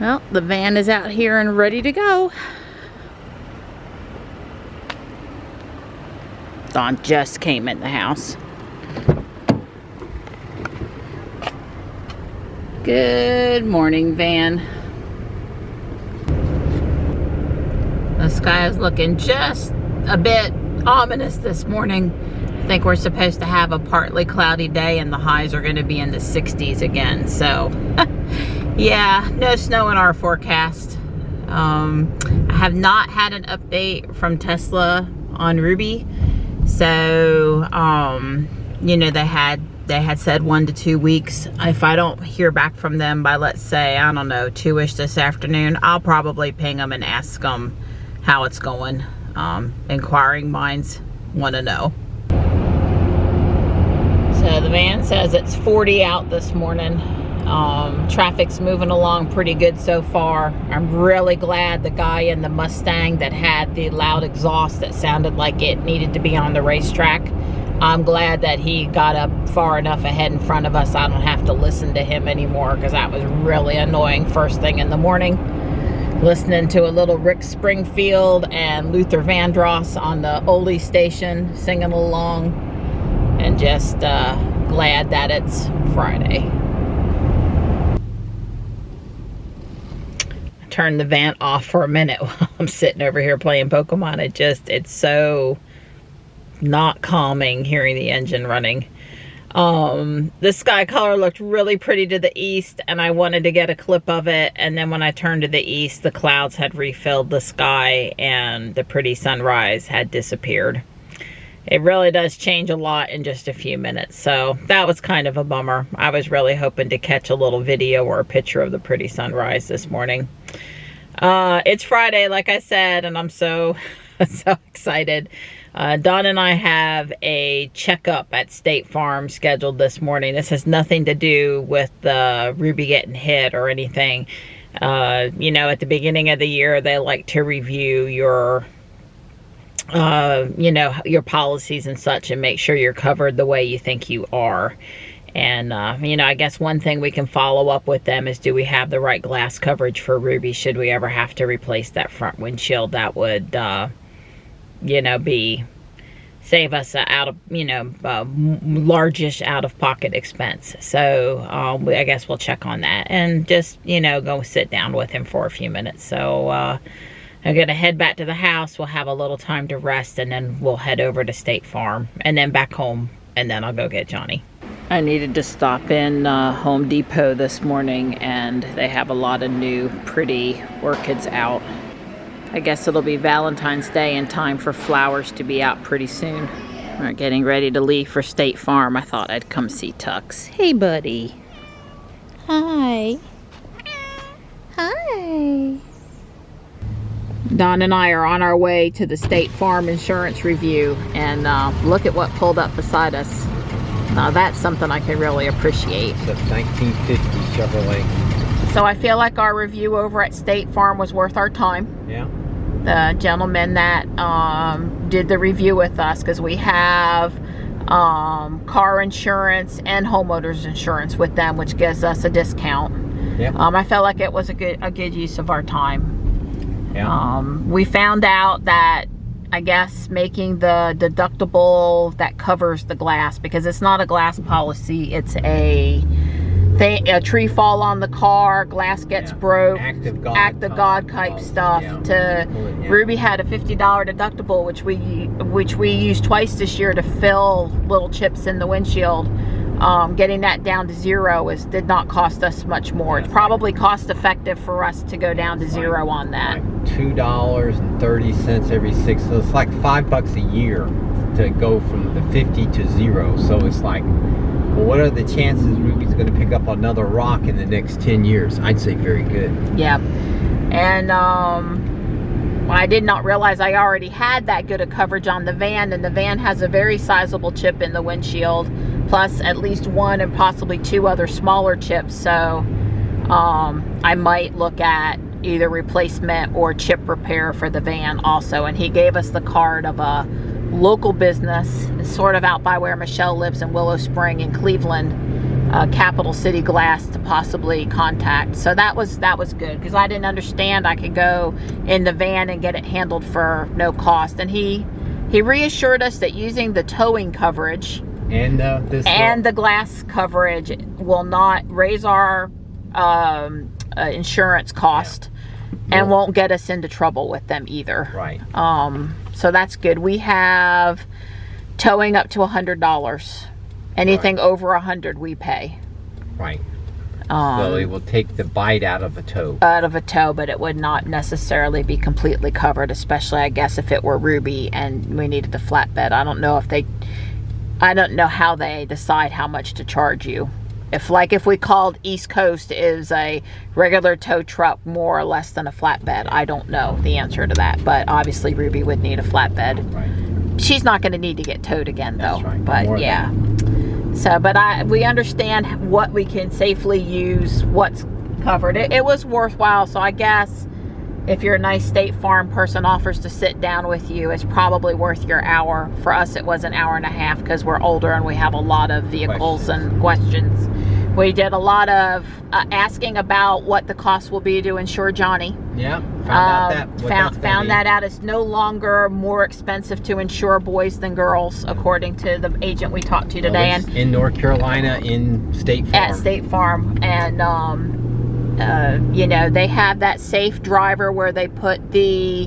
Well, the van is out here and ready to go. Dawn just came in the house. Good morning, van. The sky is looking just a bit ominous this morning. I think we're supposed to have a partly cloudy day and the highs are going to be in the 60s again. So, yeah, no snow in our forecast. I have not had an update from Tesla on Ruby. So, you know, they had said 1 to 2 weeks. If I don't hear back from them by, let's say, I don't know, 2-ish this afternoon, I'll probably ping them and ask them how it's going. Inquiring minds want to know. So the van says it's 40 out this morning. Traffic's moving along pretty good so far. I'm really glad the guy in the Mustang that had the loud exhaust that sounded like it needed to be on the racetrack, I'm glad that he got up far enough ahead in front of us. I don't have to listen to him anymore, because that was really annoying first thing in the morning. Listening to a little Rick Springfield and Luther Vandross on the Oli station, singing along, and just glad that it's Friday. Turn the van off for a minute while I'm sitting over here playing Pokemon. It's so not calming hearing the engine running. The sky color looked really pretty to the east, and I wanted to get a clip of it, and then when I turned to the east, the clouds had refilled the sky and the pretty sunrise had disappeared. It really does change a lot in just a few minutes, so that was kind of a bummer. I was really hoping to catch a little video or a picture of the pretty sunrise this morning. It's Friday, like I said, and I'm so excited. Dawn and I have a checkup at State Farm scheduled this morning. This has nothing to do with the Ruby getting hit or anything. You know, at the beginning of the year, they like to review your you know, your policies and such, and make sure you're covered the way you think you are. And you know, I guess one thing we can follow up with them is, do we have the right glass coverage for Ruby should we ever have to replace that front windshield? That would you know, save us out of, you know, largish out-of-pocket expense. So I guess we'll check on that and just, you know, go sit down with him for a few minutes. So I'm gonna head back to the house. We'll have a little time to rest, and then we'll head over to State Farm and then back home, and then I'll go get Johnny. I needed to stop in Home Depot this morning, and they have a lot of new pretty orchids out. I guess it'll be Valentine's Day in time for flowers to be out pretty soon. We're getting ready to leave for State Farm. I thought I'd come see Tux. Hey, buddy. Hi. Hi. Dawn and I are on our way to the State Farm insurance review, and look at what pulled up beside us. Now that's something I can really appreciate. It's a 1950 Chevrolet. So I feel like our review over at State Farm was worth our time. Yeah. The gentleman that did the review with us, because we have car insurance and homeowners insurance with them, which gives us a discount. Yeah. I felt like it was a good use of our time. Yeah. We found out that, I guess, making the deductible that covers the glass, because it's not a glass policy, it's a tree fall on the car, glass gets broke, act of God type stuff. Ruby had a $50 deductible, which we used twice this year to fill little chips in the windshield. Getting that down to zero did not cost us much more. It's probably cost effective for us to go down to zero on that. Like $2.30 every 6, so it's like $5 a year to go from the 50 to 0. So it's like, well, what are the chances Ruby's going to pick up another rock in the next 10 years? I'd say very good. Yeah. And I did not realize I already had that good of coverage on the van, and the van has a very sizable chip in the windshield, plus at least 1 and possibly 2 other smaller chips. So I might look at either replacement or chip repair for the van also. And he gave us the card of a local business, sort of out by where Michelle lives in Willow Spring in Cleveland, Capital City Glass to possibly contact. So that was good, because I didn't understand I could go in the van and get it handled for no cost. And he reassured us that using the towing coverage and the glass coverage will not raise our insurance cost, and won't get us into trouble with them either. Right. So that's good. We have towing up to $100. Anything over 100 we pay. Right. So it will take the bite out of a tow. But it would not necessarily be completely covered, especially, I guess, if it were Ruby and we needed the flatbed. I don't know how they decide how much to charge you. If we called East Coast is a regular tow truck more or less than a flatbed, I don't know the answer to that. But obviously Ruby would need a flatbed. Right. She's not going to need to get towed again, though. That's right. But more yeah. So, but we understand what we can safely use, what's covered. It was worthwhile. So I guess if you're a nice State Farm person offers to sit down with you, it's probably worth your hour. For us, it was an hour and a half, because we're older and we have a lot of vehicles and questions. We did a lot of asking about what the cost will be to insure Johnny. Yeah, found that out. It's no longer more expensive to insure boys than girls, according to the agent we talked to today. And in North Carolina, in State Farm. At State Farm. And, you know, they have that safe driver where they put the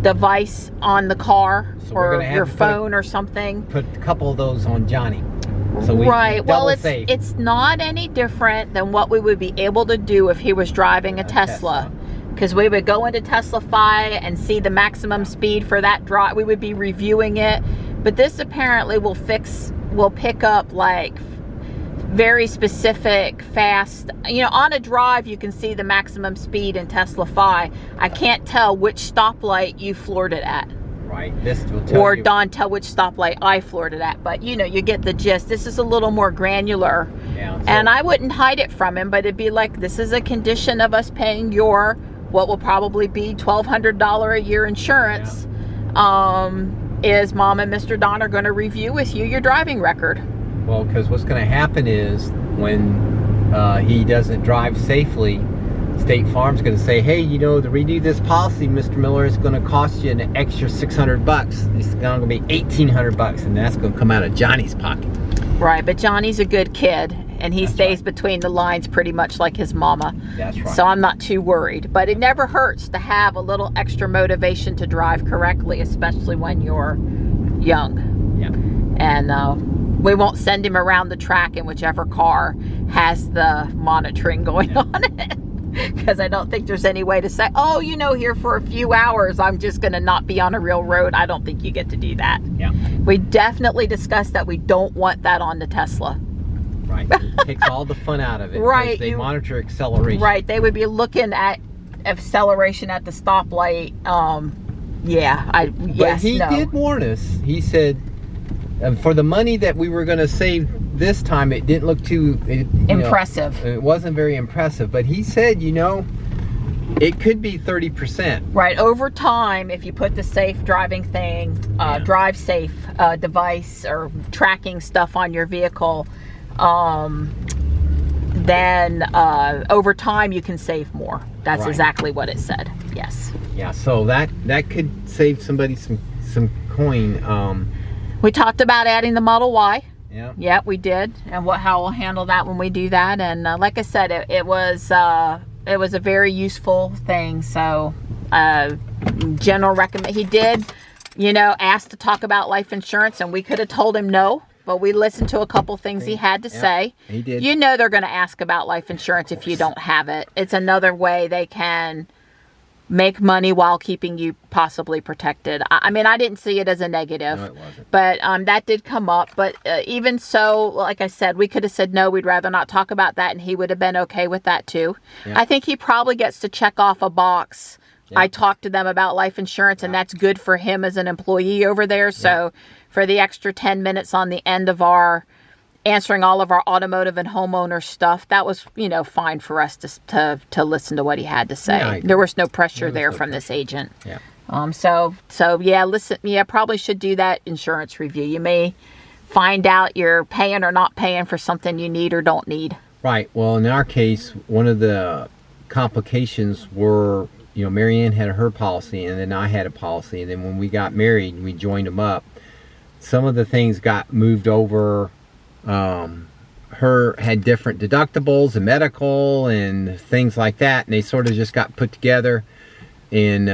device on the car, so or your phone or something. Put a couple of those on Johnny. So right. Well, it's not any different than what we would be able to do if he was driving a Tesla. Because we would go into TeslaFi and see the maximum speed for that drive. We would be reviewing it. But this apparently will pick up like very specific, fast. You know, on a drive you can see the maximum speed in TeslaFi. I can't tell which stoplight you floored it at. Right, this will tell or you. Don, tell which stoplight I floored it at. But you know, you get the gist. This is a little more granular. Yeah, so, and I wouldn't hide it from him, but it'd be like, this is a condition of us paying your, what will probably be $1,200 a year insurance. Yeah. Is Mom and Mr. Don are going to review with you your driving record. Well, because what's going to happen is when he doesn't drive safely, State Farm's going to say, hey, you know, to redo this policy, Mr. Miller, it's going to cost you an extra $600. It's going to be $1,800, and that's going to come out of Johnny's pocket. Right, but Johnny's a good kid, and he stays between the lines pretty much like his mama. That's right. So I'm not too worried. But it never hurts to have a little extra motivation to drive correctly, especially when you're young. Yeah. And we won't send him around the track in whichever car has the monitoring going on it. Because I don't think there's any way to say, oh, you know, here for a few hours, I'm just going to not be on a real road. I don't think you get to do that. Yeah. We definitely discussed that we don't want that on the Tesla. Right. It takes all the fun out of it. Right. They monitor acceleration. Right. They would be looking at acceleration at the stoplight. But he did warn us. He said, for the money that we were going to save this time, it didn't look too impressive. It wasn't very impressive, but he said, you know, it could be 30%. Right. Over time, if you put the safe driving thing, drive safe device or tracking stuff on your vehicle, then over time you can save more. That's exactly what it said. Yes. Yeah. So that could save somebody some coin. We talked about adding the Model Y. Yeah. Yep, we did, and how we'll handle that when we do that. And like I said, it was a very useful thing. So, general recommend. He did, you know, ask to talk about life insurance, and we could have told him no, but we listened to a couple things he had to say. He did. You know, they're going to ask about life insurance if you don't have it. It's another way they can make money while keeping you possibly protected. I mean, I didn't see it as a negative. No, it wasn't. But that did come up. But even so, like I said, we could have said, no, we'd rather not talk about that. And he would have been okay with that too. Yeah. I think he probably gets to check off a box. Yeah. I talked to them about life insurance, and that's good for him as an employee over there. So for the extra 10 minutes on the end of our answering all of our automotive and homeowner stuff, that was, you know, fine for us to listen to what he had to say. Yeah, there was no pressure there from this agent. Yeah. So yeah, listen, probably should do that insurance review. You may find out you're paying or not paying for something you need or don't need. Right. Well, in our case, one of the complications were, you know, Marianne had her policy and then I had a policy, and then when we got married, we joined them up. Some of the things got moved over. Her had different deductibles and medical and things like that, and they sort of just got put together. And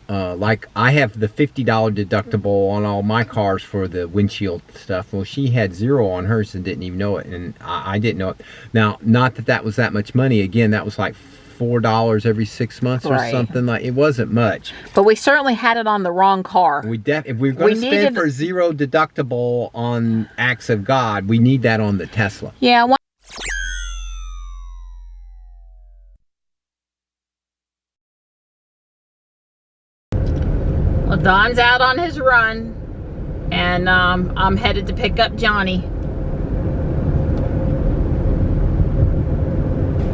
like I have the $50 deductible on all my cars for the windshield stuff. Well, she had 0 on hers and didn't even know it, and I didn't know it. Now, not that that was that much money. Again, that was like $4 every 6 months or something. Like, it wasn't much. But we certainly had it on the wrong car. If we're going to spend for 0 deductible on acts of God, we need that on the Tesla. Yeah. Well, Don's out on his run, and I'm headed to pick up Johnny.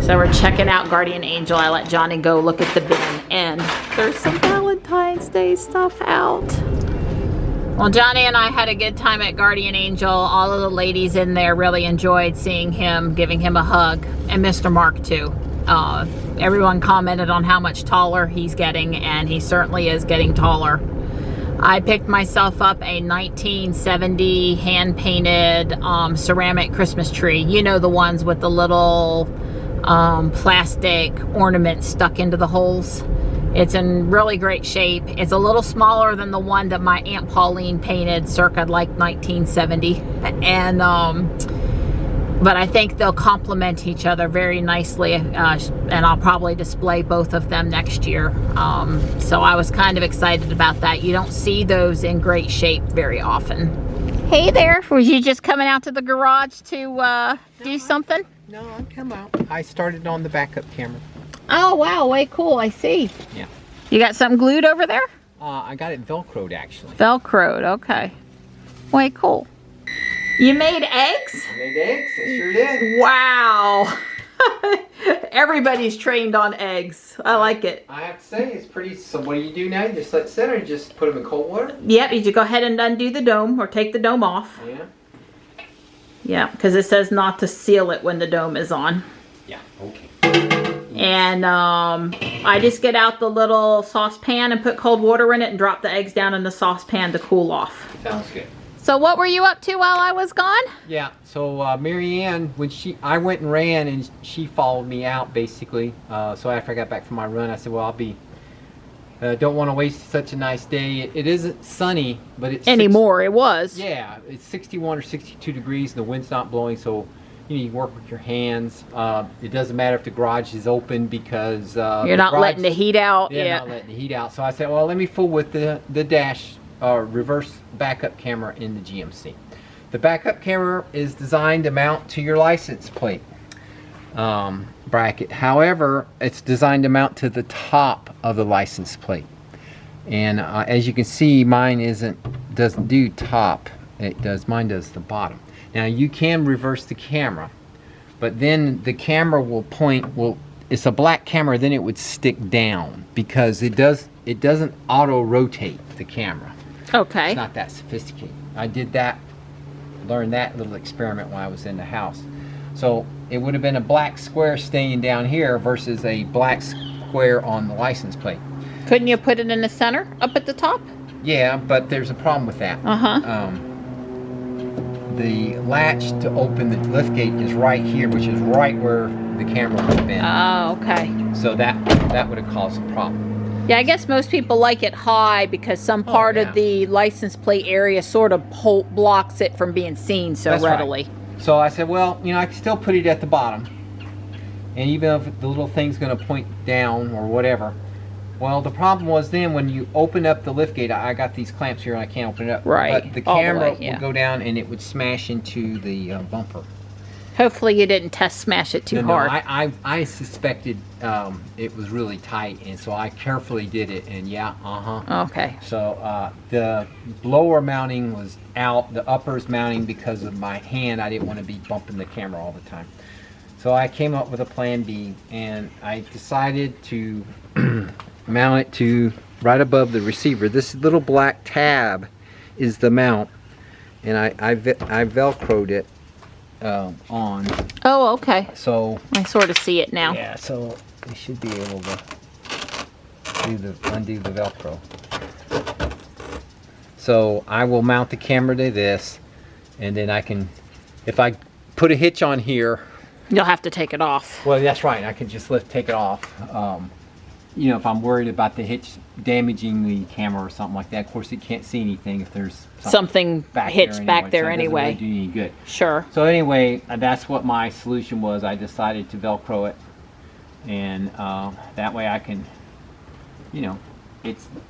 So we're checking out Guardian Angel. I let Johnny go look at the bin, and there's some Valentine's Day stuff out. Well, Johnny and I had a good time at Guardian Angel. All of the ladies in there really enjoyed seeing him, giving him a hug, and Mr. Mark too. Everyone commented on how much taller he's getting, and he certainly is getting taller. I picked myself up a 1970 hand-painted ceramic Christmas tree. You know, the ones with the little plastic ornaments stuck into the holes. It's in really great shape. It's a little smaller than the one that my Aunt Pauline painted circa like 1970. And but I think they'll complement each other very nicely, and I'll probably display both of them next year. So I was kind of excited about that. You don't see those in great shape very often. Hey there, was you just coming out to the garage to do something? No, I come out. I started on the backup camera. Oh wow, way cool, I see. Yeah. You got something glued over there? I got it Velcroed actually. Velcroed, okay. Way cool. You made eggs? I made eggs, I sure did. Wow. Everybody's trained on eggs. I like it. I have to say, it's pretty, so what do you do now? You just let it sit, or you just put them in cold water? Yep, you just go ahead and undo the dome, or take the dome off. Yeah. Yeah, because it says not to seal it when the dome is on. Yeah, okay. And I just get out the little saucepan and put cold water in it and drop the eggs down in the saucepan to cool off. Sounds good. So what were you up to while I was gone? Yeah, so Marianne, when I went and ran, and she followed me out basically. So after I got back from my run, I said, well, I'll be, don't want to waste such a nice day. It isn't sunny, but it's... Anymore, it was. Yeah, it's 61 or 62 degrees and the wind's not blowing, so you need to work with your hands. It doesn't matter if the garage is open because... You're not letting the heat out. Yeah, not letting the heat out. So I said, well, let me fool with the dash reverse backup camera in the GMC. The backup camera is designed to mount to your license plate bracket. However, it's designed to mount to the top of the license plate. And as you can see, mine doesn't do top. Mine does the bottom. Now you can reverse the camera, but then the camera will point. It's a black camera. Then it would stick down because it doesn't auto rotate the camera. Okay. It's not that sophisticated. I did that, learned that little experiment when I was in the house. So it would have been a black square staying down here versus a black square on the license plate. Couldn't you put it in the center, up at the top? Yeah, but there's a problem with that. The latch to open the liftgate is right here, which is right where the camera would have been. Oh, okay. So that would have caused a problem. Yeah, I guess most people like it high because some part of the license plate area sort of blocks it from being seen so readily. Right. So I said, well, you know, I can still put it at the bottom. And even if the little thing's going to point down or whatever. Well, the problem was then when you open up the liftgate, I got these clamps here and I can't open it up. Right. But the camera would go down and it would smash into the bumper. Hopefully you didn't test smash it too hard. I suspected it was really tight, and so I carefully did it, and yeah, Okay. So the lower mounting was out, the upper's mounting because of my hand. I didn't want to be bumping the camera all the time. So I came up with a plan B, and I decided to mount it to right above the receiver. This little black tab is the mount. and I Velcroed it on. Oh, okay. So I sort of see it now. yeah, so you should be able to undo the Velcro. So I will mount the camera to this, and then I can, if I put a hitch on here, You'll have to take it off. well, that's right, I can just take it off. You know, if I'm worried about the hitch damaging the camera or something like that. Of course, it can't see anything if there's something hitched back there so it anyway. doesn't really do any good. Sure. So anyway, that's what my solution was. I decided to Velcro it, and that way I can, you know,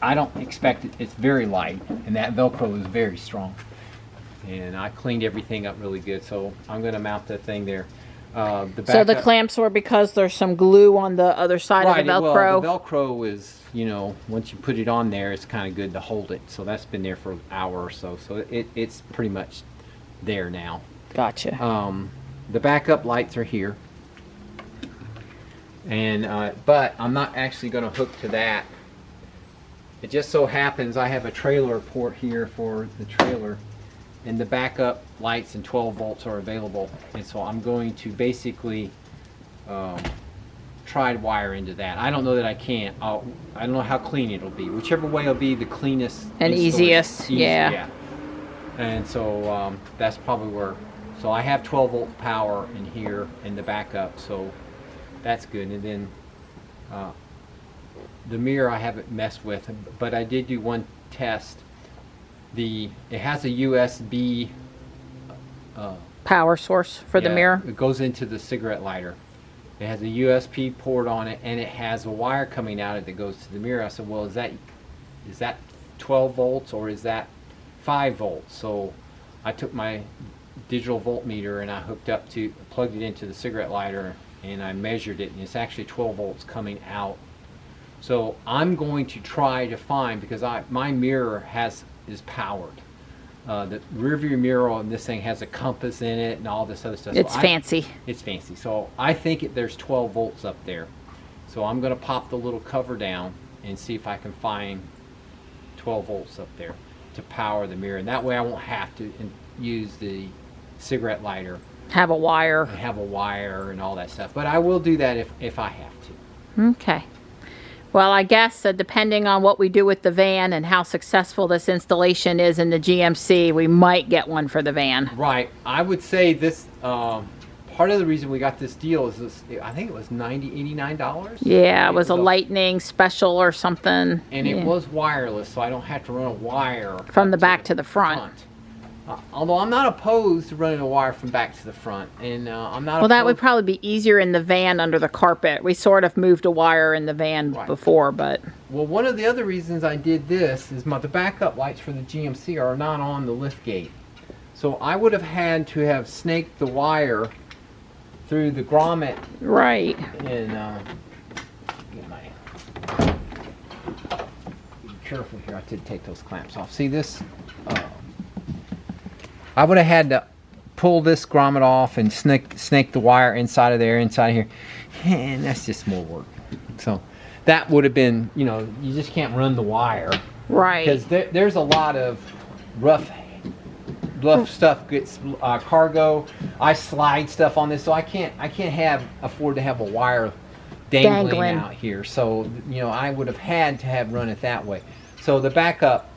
I don't expect it. It's very light, and that Velcro is very strong. And I cleaned everything up really good, so I'm going to mount the thing there. So the clamps were because there's some glue on the other side of the Velcro? Well, the Velcro is, you know, once you put it on there, it's kind of good to hold it. So that's been there for an hour or so. So it's pretty much there now. Gotcha. The backup lights are here. And but I'm not actually going to hook to that. It just so happens I have a trailer port here for the trailer, and the backup lights and 12 volts are available, and so I'm going to basically try to wire into that. I don't know that I can. I don't know how clean it'll be. Whichever way will be the cleanest and easiest. Yeah. And so that's probably where. So I have 12 volt power in here in the backup, so that's good. And then the mirror I haven't messed with, but I did do one test. It has a USB power source for the mirror. It goes into the cigarette lighter. It has a USB port on it, and it has a wire coming out of it that goes to the mirror. I said, well, is that 12 volts or is that 5 volts? So I took my digital voltmeter and I plugged it into the cigarette lighter, and I measured it, and it's actually 12 volts coming out. So I'm going to try to find, because my mirror is powered. The rear view mirror on this thing has a compass in it and all this other stuff. It's fancy. It's fancy. So I think there's 12 volts up there. So I'm going to pop the little cover down and see if I can find 12 volts up there to power the mirror. And that way I won't have to use the cigarette lighter. Have a wire. And all that stuff. But I will do that if I have to. Okay. Well, I guess depending on what we do with the van and how successful this installation is in the GMC, we might get one for the van. Right. I would say this, part of the reason we got this deal is this, I think it was $89. Yeah, it was a lightning special or something. And it was wireless, so I don't have to run a wire. From the back to the front. Although I'm not opposed to running a wire from back to the front, and I'm not. Well, that would probably be easier in the van under the carpet. We sort of moved a wire in the van before, but. Well, one of the other reasons I did this is the backup lights for the GMC are not on the lift gate, so I would have had to have snaked the wire through the grommet. Right. And be careful here. I did take those clamps off. See this. I would have had to pull this grommet off and snake the wire inside of here, and that's just more work. So that would have been, you know, you just can't run the wire, right? Because there's a lot of rough stuff gets cargo. I slide stuff on this, so I can't afford to have a wire dangling out here. So you know, I would have had to have run it that way. So the backup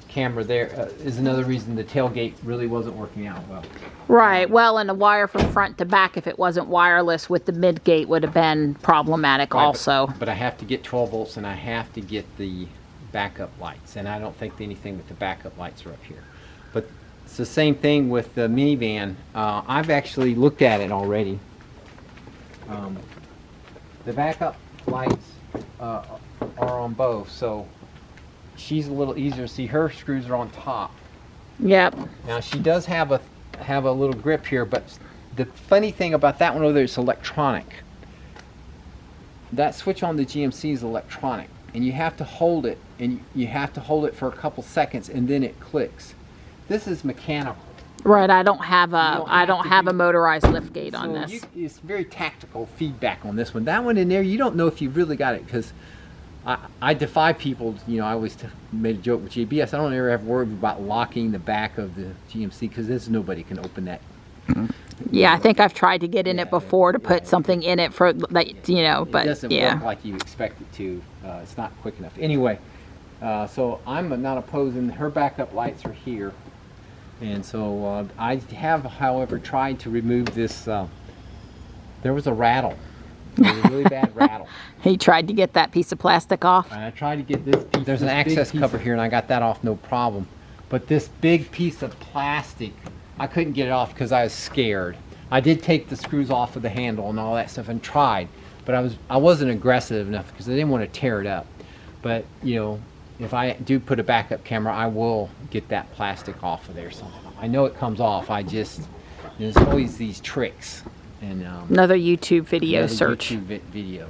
camera there is another reason the tailgate really wasn't working out well. Right. Well, and a wire from front to back, if it wasn't wireless with the mid gate, would have been problematic also. But I have to get 12 volts and I have to get the backup lights, and I don't think anything with the backup lights are up here. But it's the same thing with the minivan. I've actually looked at it already. The backup lights are on both, so she's a little easier to see. Her screws are on top. Yep. Now she does have a little grip here, but the funny thing about that one over there is electronic. That switch on the GMC is electronic, and you have to hold it, and you have to hold it for a couple seconds, and then it clicks. This is mechanical. Right. I don't have a motorized lift gate on this. It's very tactical feedback on this one. That one in there, you don't know if you really got it, because I defy people, you know, I always made a joke with GBS. I don't ever have worried about locking the back of the GMC because there's nobody can open that. Yeah, I think I've tried to get in it before to put something in it for, like, you know, but it doesn't work like you expect it to. It's not quick enough. Anyway, so I'm not opposing. Her backup lights are here. And so I have, however, tried to remove this. There was a rattle. There was a really bad rattle. He tried to get that piece of plastic off. I tried to get this piece. There's an access cover here, and I got that off no problem. But this big piece of plastic, I couldn't get it off because I was scared. I did take the screws off of the handle and all that stuff and tried, but I wasn't aggressive enough because I didn't want to tear it up. But you know, if I do put a backup camera, I will get that plastic off of there. So I know it comes off. I just, there's always these tricks. And another YouTube video search. YouTube video.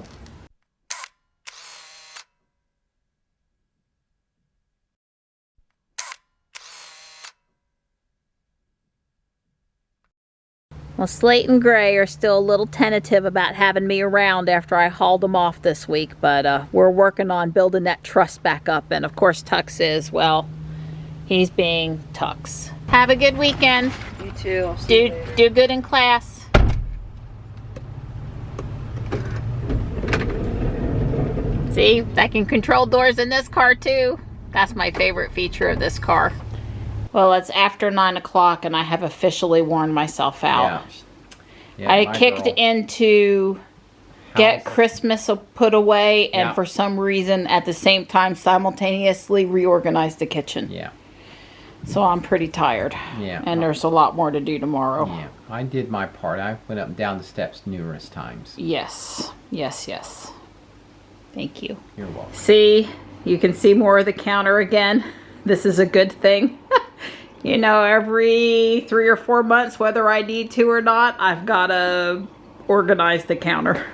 Well, Slate and Gray are still a little tentative about having me around after I hauled them off this week, but we're working on building that trust back up. And of course, Tux is, well, he's being Tux. Have a good weekend. You too. Do good in class. See, I can control doors in this car too. That's my favorite feature of this car. Well, it's after 9 o'clock and I have officially worn myself out. Yeah, I kicked into get Christmas put away and for some reason at the same time simultaneously reorganized the kitchen. Yeah. So I'm pretty tired. Yeah. And there's a lot more to do tomorrow. Yeah. I did my part. I went up and down the steps numerous times. Yes. Yes, yes. Thank you. You're welcome. See, you can see more of the counter again. This is a good thing. You know, every 3 or 4 months, whether I need to or not, I've got to organize the counter.